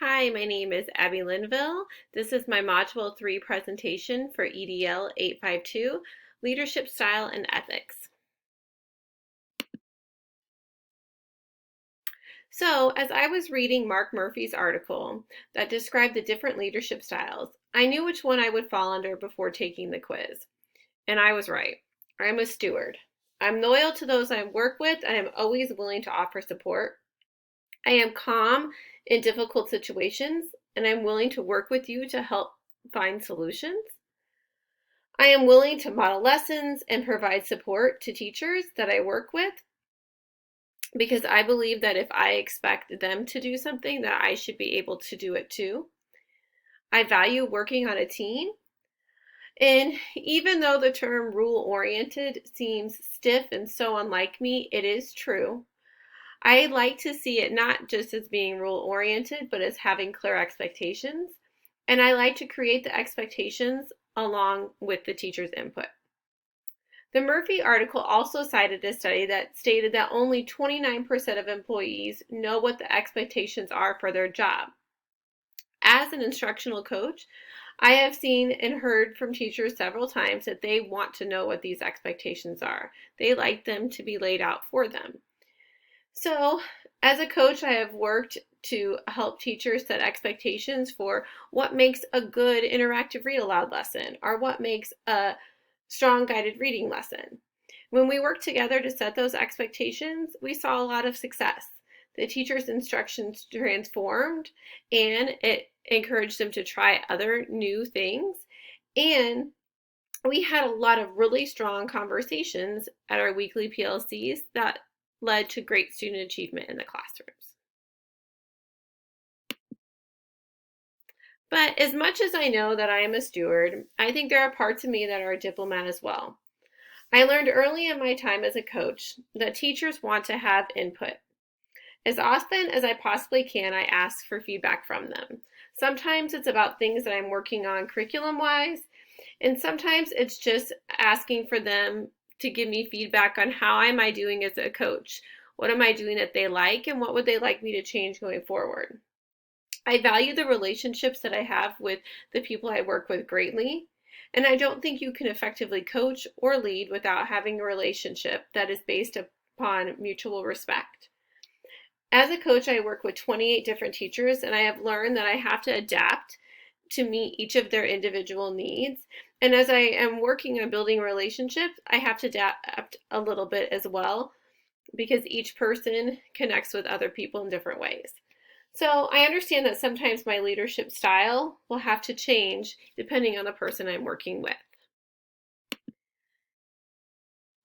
Hi, my name is Abby Linville. This is my Module 3 presentation for EDL 852, Leadership Style and Ethics. So, as I was reading Mark Murphy's article that described the different leadership styles, I knew which one I would fall under before taking the quiz. And I was right. I'm a steward. I'm loyal to those I work with, and I'm always willing to offer support. I am calm in difficult situations, and I'm willing to work with you to help find solutions. I am willing to model lessons and provide support to teachers that I work with because I believe that if I expect them to do something, that I should be able to do it too. I value working on a team. And even though the term rule-oriented seems stiff and so unlike me, it is true. I like to see it not just as being rule-oriented, but as having clear expectations. And I like to create the expectations along with the teacher's input. The Murphy article also cited a study that stated that only 29% of employees know what the expectations are for their job. As an instructional coach, I have seen and heard from teachers several times that they want to know what these expectations are. They like them to be laid out for them. So, as a coach, I have worked to help teachers set expectations for what makes a good interactive read aloud lesson or what makes a strong guided reading lesson. When we worked together to set those expectations, we saw a lot of success. The teacher's instructions transformed and it encouraged them to try other new things. And we had a lot of really strong conversations at our weekly PLCs that led to great student achievement in the classrooms. But as much as I know that I am a steward, I think there are parts of me that are a diplomat as well. I learned early in my time as a coach that teachers want to have input. As often as I possibly can, I ask for feedback from them. Sometimes it's about things that I'm working on curriculum-wise, and sometimes it's just asking for them to give me feedback on how am I doing as a coach? What am I doing that they like, and what would they like me to change going forward? I value the relationships that I have with the people I work with greatly, and I don't think you can effectively coach or lead without having a relationship that is based upon mutual respect. As a coach, I work with 28 different teachers, and I have learned that I have to adapt to meet each of their individual needs. And as I am working on building relationships, I have to adapt a little bit as well because each person connects with other people in different ways. So I understand that sometimes my leadership style will have to change depending on the person I'm working with.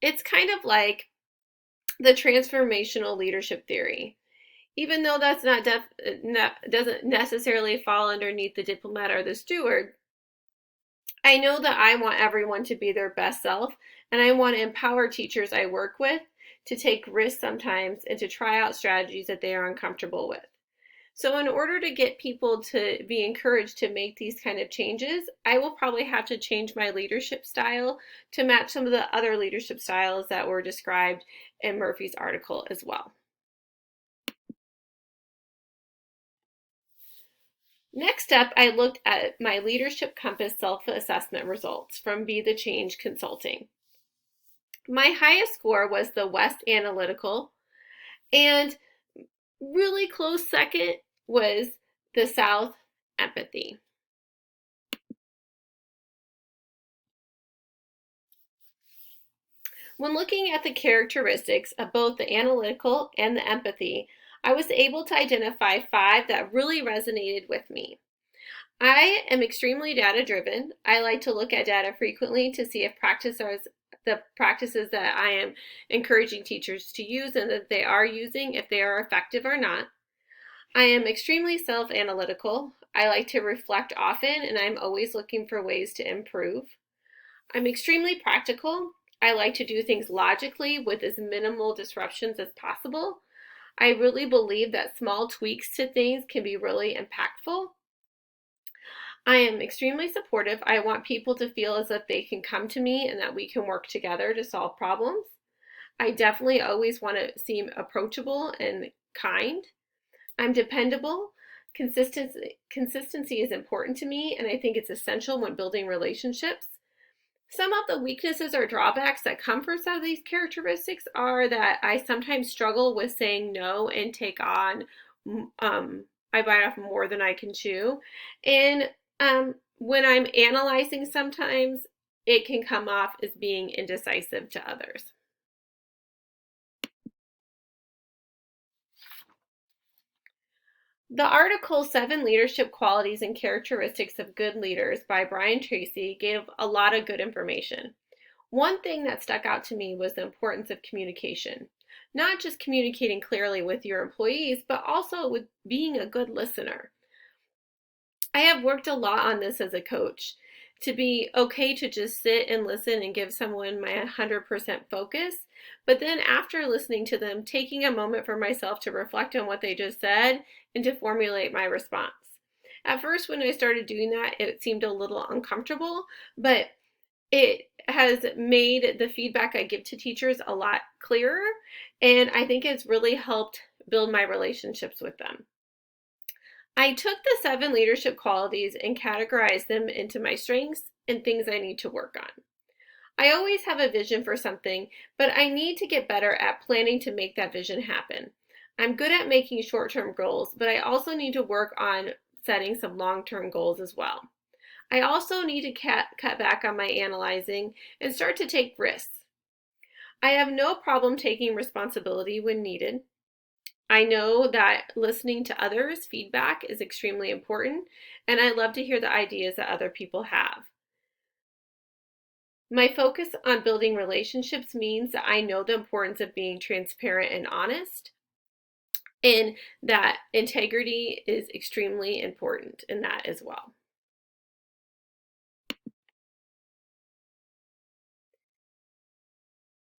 It's kind of like the transformational leadership theory. Even though that's doesn't necessarily fall underneath the diplomat or the steward, I know that I want everyone to be their best self, and I want to empower teachers I work with to take risks sometimes and to try out strategies that they are uncomfortable with. So in order to get people to be encouraged to make these kind of changes, I will probably have to change my leadership style to match some of the other leadership styles that were described in Murphy's article as well. Next up, I looked at my Leadership Compass self-assessment results from Be the Change Consulting. My highest score was the West Analytical, and really close second was the South Empathy. When looking at the characteristics of both the analytical and the empathy, I was able to identify 5 that really resonated with me. I am extremely data driven. I like to look at data frequently to see if the practices that I am encouraging teachers to use and that they are using, if they are effective or not. I am extremely self-analytical. I like to reflect often, and I'm always looking for ways to improve. I'm extremely practical. I like to do things logically with as minimal disruptions as possible. I really believe that small tweaks to things can be really impactful. I am extremely supportive. I want people to feel as if they can come to me and that we can work together to solve problems. I definitely always want to seem approachable and kind. I'm dependable. Consistency is important to me, and I think it's essential when building relationships. Some of the weaknesses or drawbacks that come from some of these characteristics are that I sometimes struggle with saying no and take on, I bite off more than I can chew. And when I'm analyzing, sometimes it can come off as being indecisive to others. The article Seven Leadership Qualities and Characteristics of Good Leaders by Brian Tracy gave a lot of good information. One thing that stuck out to me was the importance of communication. Not just communicating clearly with your employees, but also with being a good listener. I have worked a lot on this as a coach, to be okay to just sit and listen and give someone my 100% focus, but then after listening to them, taking a moment for myself to reflect on what they just said and to formulate my response. At first, when I started doing that, it seemed a little uncomfortable, but it has made the feedback I give to teachers a lot clearer, and I think it's really helped build my relationships with them. I took the 7 leadership qualities and categorized them into my strengths and things I need to work on. I always have a vision for something, but I need to get better at planning to make that vision happen. I'm good at making short-term goals, but I also need to work on setting some long-term goals as well. I also need to cut back on my analyzing and start to take risks. I have no problem taking responsibility when needed. I know that listening to others' feedback is extremely important, and I love to hear the ideas that other people have. My focus on building relationships means that I know the importance of being transparent and honest, and that integrity is extremely important in that as well.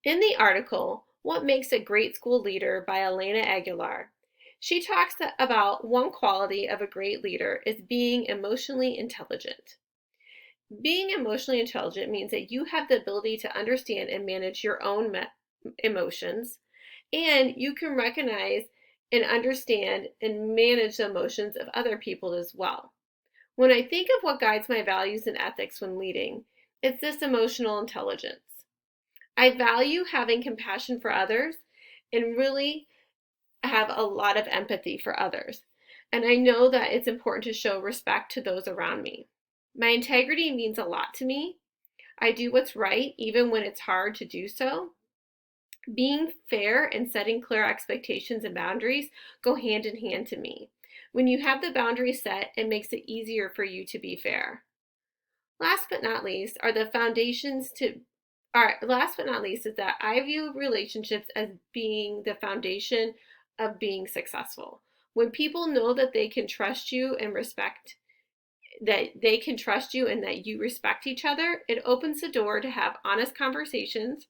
In the article, What Makes a Great School Leader by Elena Aguilar, she talks about one quality of a great leader is being emotionally intelligent. Being emotionally intelligent means that you have the ability to understand and manage your own emotions, and you can recognize and understand and manage the emotions of other people as well. When I think of what guides my values and ethics when leading, it's this emotional intelligence. I value having compassion for others and really have a lot of empathy for others. And I know that it's important to show respect to those around me. My integrity means a lot to me. I do what's right even when it's hard to do so. Being fair and setting clear expectations and boundaries go hand in hand to me. When you have the boundaries set, it makes it easier for you to be fair. Last but not least are the foundations to last but not least is that I view relationships as being the foundation of being successful. When people know that they can trust you and that you respect each other, it opens the door to have honest conversations,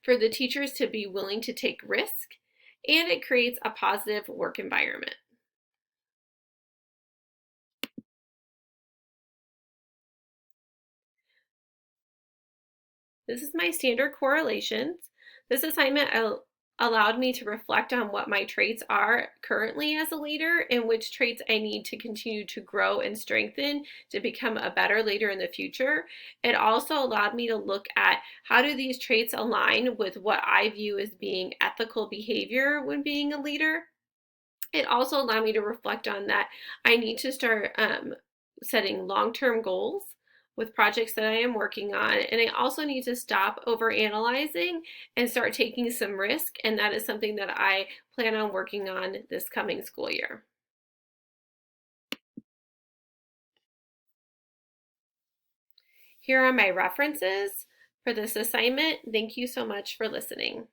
for the teachers to be willing to take risk, and it creates a positive work environment. This is my standard correlations. This assignment allowed me to reflect on what my traits are currently as a leader and which traits I need to continue to grow and strengthen to become a better leader in the future. It also allowed me to look at how do these traits align with what I view as being ethical behavior when being a leader. It also allowed me to reflect on that I need to start setting long-term goals with projects that I am working on. And I also need to stop over analyzing and start taking some risk. And that is something that I plan on working on this coming school year. Here are my references for this assignment. Thank you so much for listening.